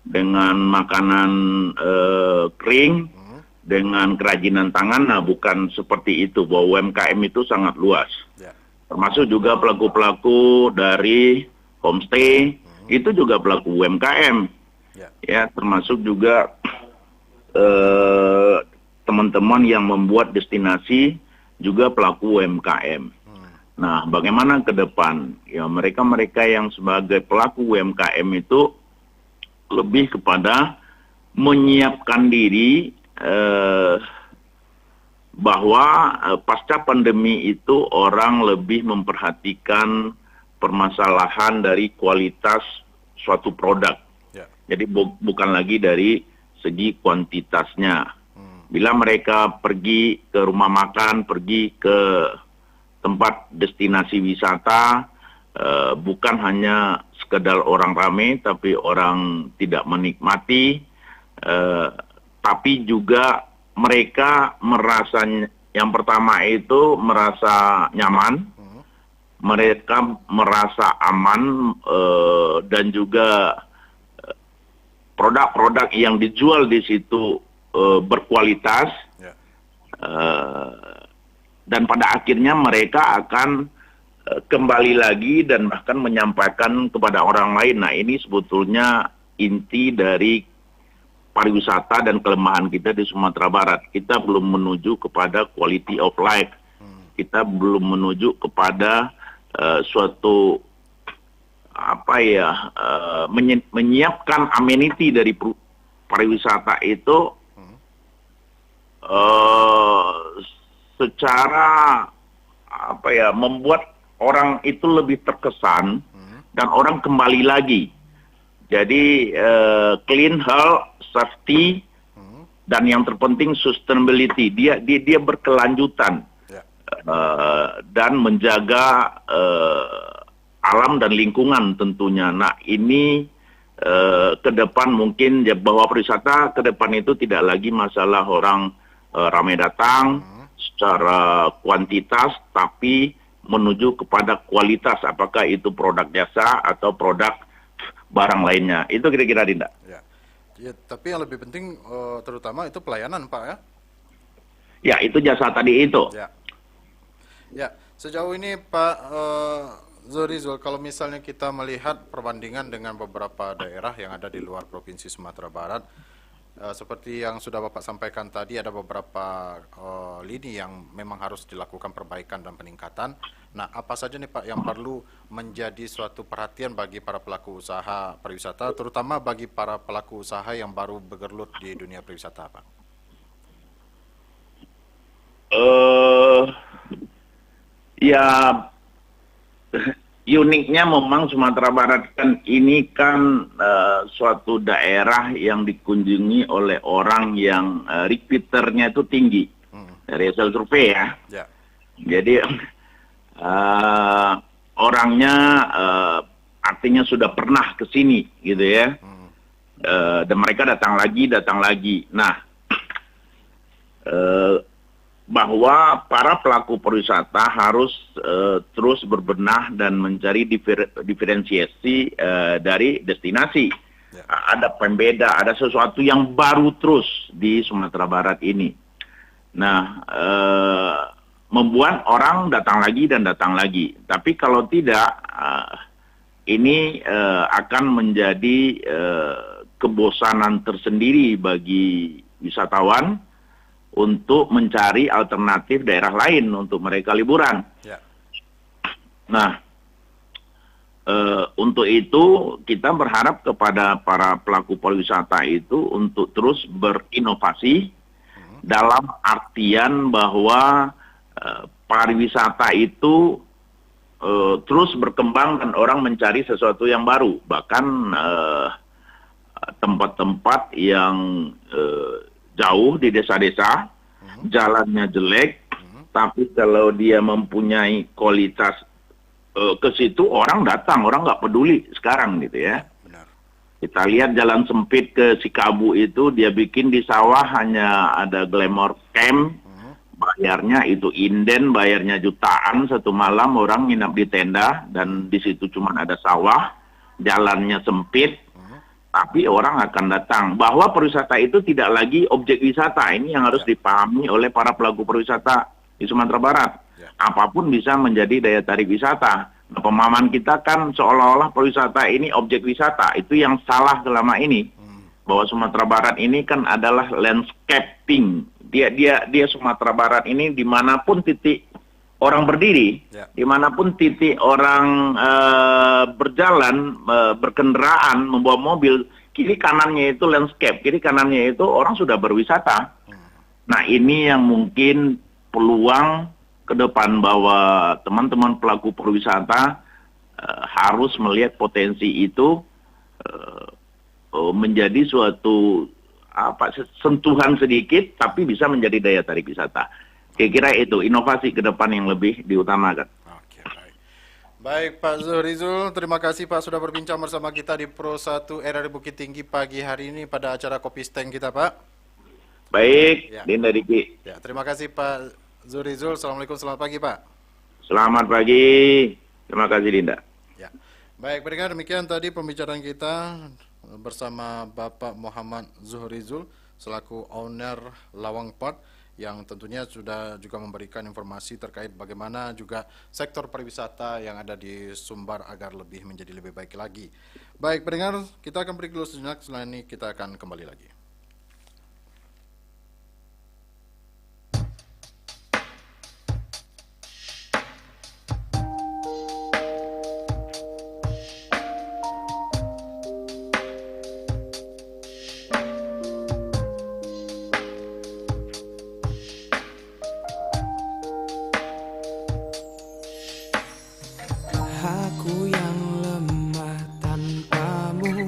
dengan makanan kering, dengan kerajinan tangan. Nah, bukan seperti itu, bahwa UMKM itu sangat luas. Termasuk juga pelaku-pelaku dari homestay, itu juga pelaku UMKM. Ya, termasuk juga teman-teman yang membuat destinasi juga pelaku UMKM. Nah, bagaimana ke depan? Ya, mereka-mereka yang sebagai pelaku UMKM itu lebih kepada menyiapkan diri bahwa pasca pandemi itu orang lebih memperhatikan permasalahan dari kualitas suatu produk. Jadi bukan lagi dari segi kuantitasnya. Bila mereka pergi ke rumah makan, pergi ke tempat destinasi wisata, bukan hanya sekedar orang ramai, tapi orang tidak menikmati, tapi juga mereka merasa, yang pertama itu merasa nyaman, mereka merasa aman, dan juga produk-produk yang dijual di situ berkualitas, dan pada akhirnya mereka akan kembali lagi dan bahkan menyampaikan kepada orang lain. Nah, ini sebetulnya inti dari pariwisata dan kelemahan kita di Sumatera Barat. Kita belum menuju kepada quality of life. Kita belum menuju kepada suatu menyiapkan amenity dari pariwisata itu secara membuat orang itu lebih terkesan dan orang kembali lagi. Jadi clean, health, safety, dan yang terpenting sustainability. Dia berkelanjutan dan menjaga alam dan lingkungan tentunya. Nah, ini ke depan mungkin ya, bahwa pariwisata ke depan itu tidak lagi masalah orang ramai datang secara kuantitas, tapi menuju kepada kualitas, apakah itu produk jasa atau produk barang lainnya. Itu kira-kira, Dinda.
Ya, tapi yang lebih penting terutama itu pelayanan, Pak, ya?
Ya, itu jasa tadi itu.
Ya, sejauh ini Pak Zorizul, kalau misalnya kita melihat perbandingan dengan beberapa daerah yang ada di luar Provinsi Sumatera Barat, seperti yang sudah Bapak sampaikan tadi, ada beberapa lini yang memang harus dilakukan perbaikan dan peningkatan. Nah, apa saja nih Pak yang perlu menjadi suatu perhatian bagi para pelaku usaha pariwisata, terutama bagi para pelaku usaha yang baru bergelut di dunia pariwisata, Pak?
Ya, uniknya memang Sumatera Barat kan ini kan suatu daerah yang dikunjungi oleh orang yang repeaternya itu tinggi dari hasil survei ya.
Ya.
Jadi orangnya artinya sudah pernah ke sini gitu ya. Dan mereka datang lagi. Nah, bahwa para pelaku pariwisata harus terus berbenah dan mencari diferensiasi dari destinasi.
Ya.
Ada pembeda, ada sesuatu yang baru terus di Sumatera Barat ini. Nah, membuat orang datang lagi. Tapi kalau tidak, ini akan menjadi kebosanan tersendiri bagi wisatawan untuk mencari alternatif daerah lain untuk mereka liburan.
Ya.
Nah, untuk itu kita berharap kepada para pelaku pariwisata itu untuk terus berinovasi dalam artian bahwa pariwisata itu terus berkembang dan orang mencari sesuatu yang baru. Bahkan tempat-tempat yang jauh di desa-desa, jalannya jelek, tapi kalau dia mempunyai kualitas ke situ orang datang, orang nggak peduli sekarang gitu ya.
Benar.
Kita lihat jalan sempit ke Sikabu itu dia bikin di sawah hanya ada glamour camp, bayarnya itu inden, bayarnya jutaan satu malam, orang nginap di tenda dan di situ cuma ada sawah, jalannya sempit. Tapi orang akan datang. Bahwa pariwisata itu tidak lagi objek wisata. Ini yang harus dipahami oleh para pelaku pariwisata di Sumatera Barat. Apapun bisa menjadi daya tarik wisata. Nah, pemahaman kita kan seolah-olah pariwisata ini objek wisata. Itu yang salah selama ini. Bahwa Sumatera Barat ini kan adalah landscaping. Dia Sumatera Barat ini dimanapun titik orang berdiri, dimanapun titik orang berjalan, berkendaraan, membawa mobil, kiri kanannya itu landscape, kiri kanannya itu orang sudah berwisata. Nah, ini yang mungkin peluang ke depan bahwa teman-teman pelaku pariwisata harus melihat potensi itu menjadi suatu sentuhan sedikit, tapi bisa menjadi daya tarik wisata. Kira-kira itu inovasi ke depan yang lebih diutamakan.
Oke, baik. Baik, Pak Zuhrizul, terima kasih Pak sudah berbincang bersama kita di Pro 1 RRI Bukit Tinggi pagi hari ini pada acara Kopi Steng kita, Pak.
Baik,
Ya.
Dinda Diki.
Ya, terima kasih Pak Zuhrizul. Assalamualaikum, selamat pagi Pak.
Selamat pagi. Terima kasih Dinda.
Ya. Baik, pendengar, demikian tadi pembicaraan kita bersama Bapak Muhammad Zuhrizul selaku owner Lawang Port, yang tentunya sudah juga memberikan informasi terkait bagaimana juga sektor pariwisata yang ada di Sumbar agar menjadi lebih baik lagi. Baik, pendengar, kita akan break dulu sejenak, setelah ini kita akan kembali lagi.
Aku yang lemah tanpamu,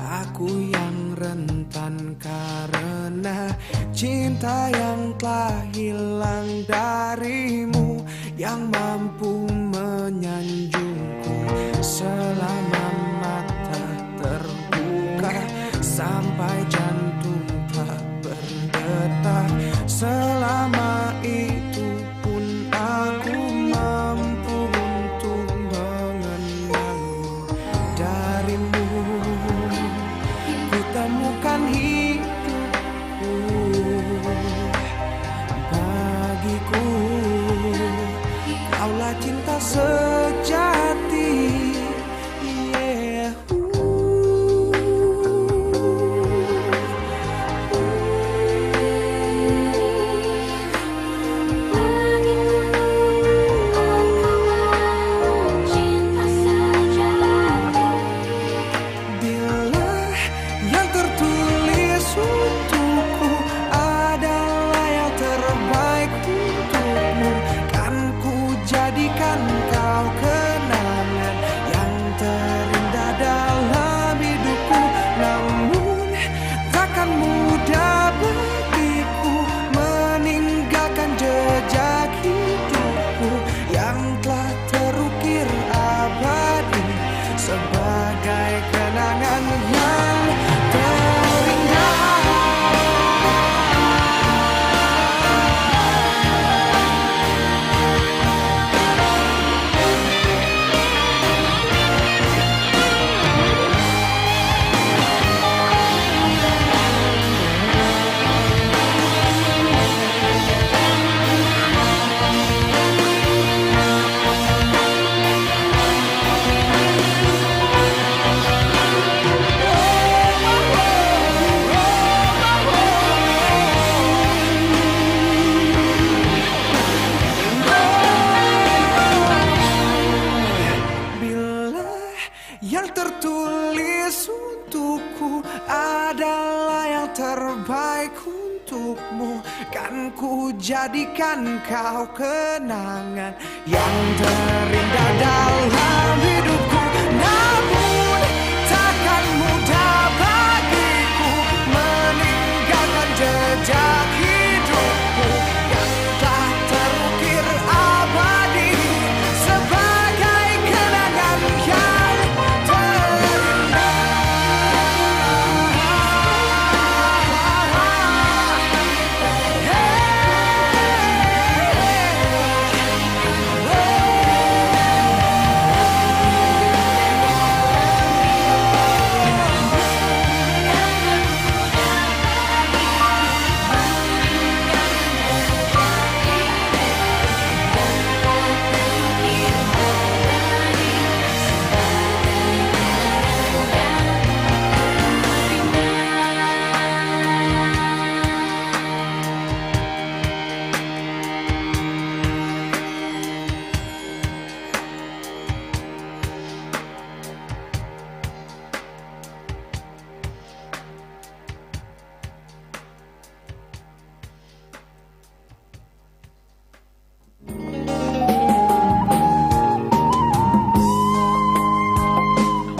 aku yang rentan karena cinta yang telah hilang darimu, yang mampu menyanjungku selama mata terbuka sampai jantung tak berdetak. Selama itu pun aku mampu untuk mengenalmu. Darimu ku temukan hidupku, bagiku kaulah yang tertulis untukku adalah yang terbaik untukmu. Kan ku jadikan kau kenangan yang terindah dalam hidupku. Namun takkan mudah bagiku meninggalkan jejak hidupku yang telah terukir abadi sebagai kenangan yang terindah.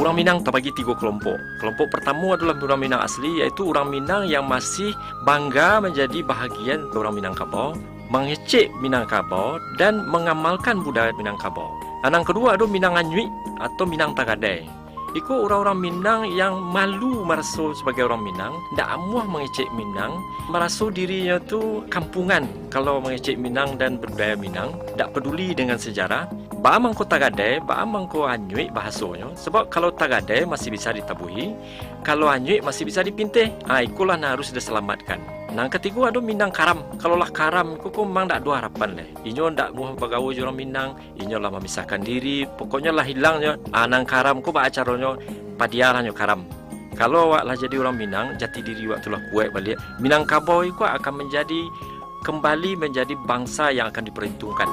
Orang Minang terbagi 3 kelompok. Kelompok pertama adalah orang Minang asli, iaitu orang Minang yang masih bangga menjadi bahagian orang Minangkabau, mengecek Minangkabau dan mengamalkan budaya Minangkabau. Dan yang kedua adalah Minang Anyuik atau Minang Tagadai. Itu orang-orang Minang yang malu merasa sebagai orang Minang, tidak amuah mengecek Minang, merasa dirinya tu kampungan kalau mengecek Minang dan berbudaya Minang, tidak peduli dengan sejarah. Ba mangko Tagadai, ba mangko Anyuik bahasanya. Sebab kalau Tagadai masih bisa ditabuhi, kalau Anyuik masih bisa dipintih. Ikulah harus diselamatkan. Nah, ketiga ada Minang Karam. Kalau lah Karam, itu memang tak ada harapan leh. Inyo tak mau bergaul orang Minang, inyo lah memisahkan diri. Pokoknya lah hilangnya. Nang Karam, ku ba acaranya padialannya Karam. Kalau awak lah jadi orang Minang, jati diri waktu lah kuat balik. Minangkabau itu akan kembali menjadi bangsa yang akan diperhitungkan.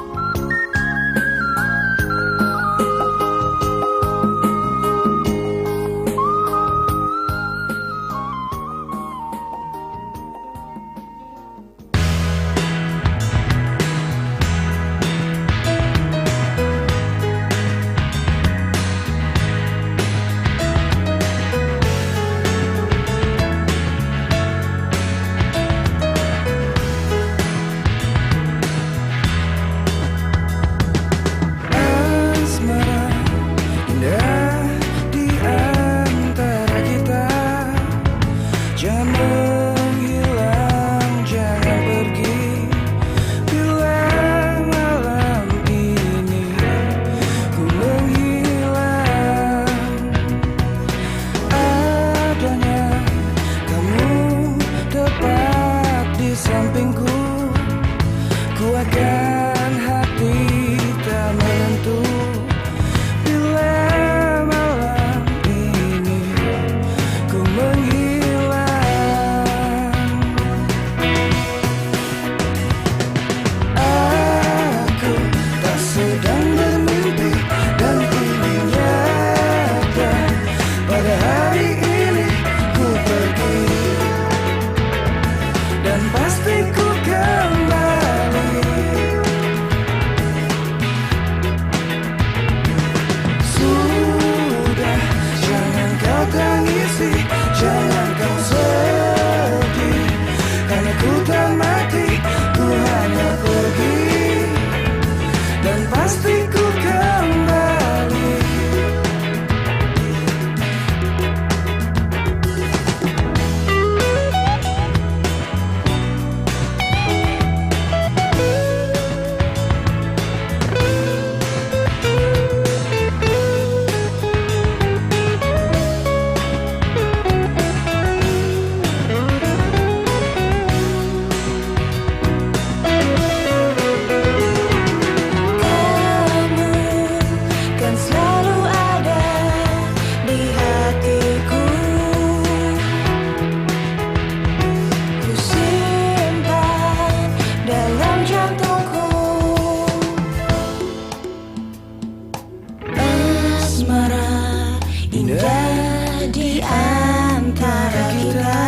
di antara kita.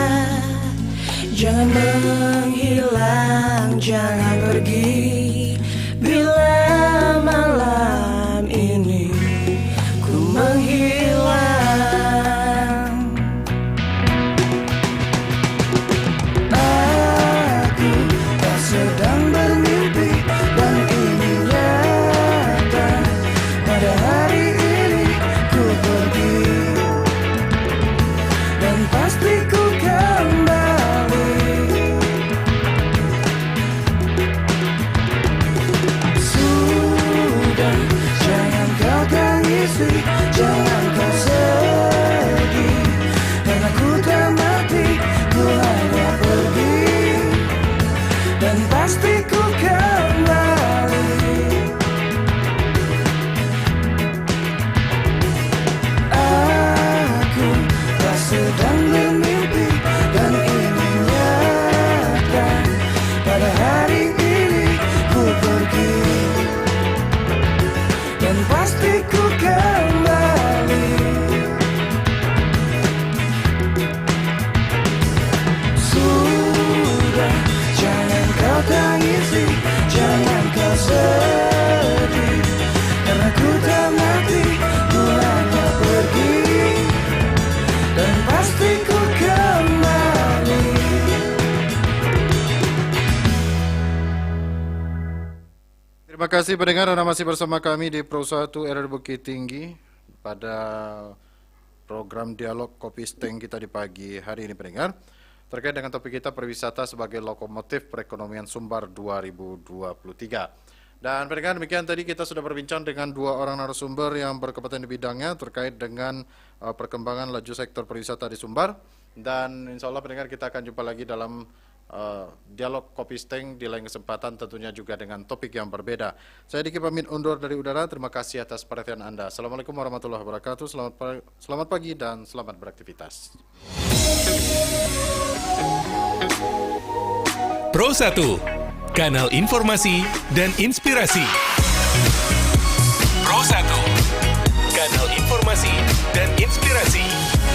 Jangan menghilang, jangan pergi. Bila malam ini ku menghilang, aku tak sedang bermimpi dan ini nyata. Pada hari ini ku pergi dan pasti ku kembali. Sudah, jangan kau tangisi, jangan kau sedih, karena ku tak mati, ku hanya pergi dan pasti ku kembali. Aku tak sedang bermimpi dan ini nyata. Pada hari ini ku pergi dan pasti ku kembali. Sudah, jangan kau tangisi, jangan kau sedih, karena ku tak mati, ku hanya pergi dan pasti ku kembali.
Terima kasih pendengar, Anda masih bersama kami di Pro 1 RRI Bukit Tinggi pada program dialog Kopi Steng kita di pagi hari ini pendengar. Terkait dengan topik kita perwisata sebagai lokomotif perekonomian Sumbar 2023. Dan pendengar, demikian tadi kita sudah berbincang dengan dua orang narasumber yang berkompeten di bidangnya terkait dengan perkembangan laju sektor pariwisata di Sumbar. Dan insya Allah pendengar, kita akan jumpa lagi dalam dialog Kopi Steng di lain kesempatan, tentunya juga dengan topik yang berbeda. Saya Diki pamit undur dari udara. Terima kasih atas perhatian Anda. Assalamualaikum warahmatullahi wabarakatuh. Selamat pagi dan selamat beraktivitas.
Pro 1, kanal informasi dan inspirasi. Pro 1, kanal informasi dan inspirasi.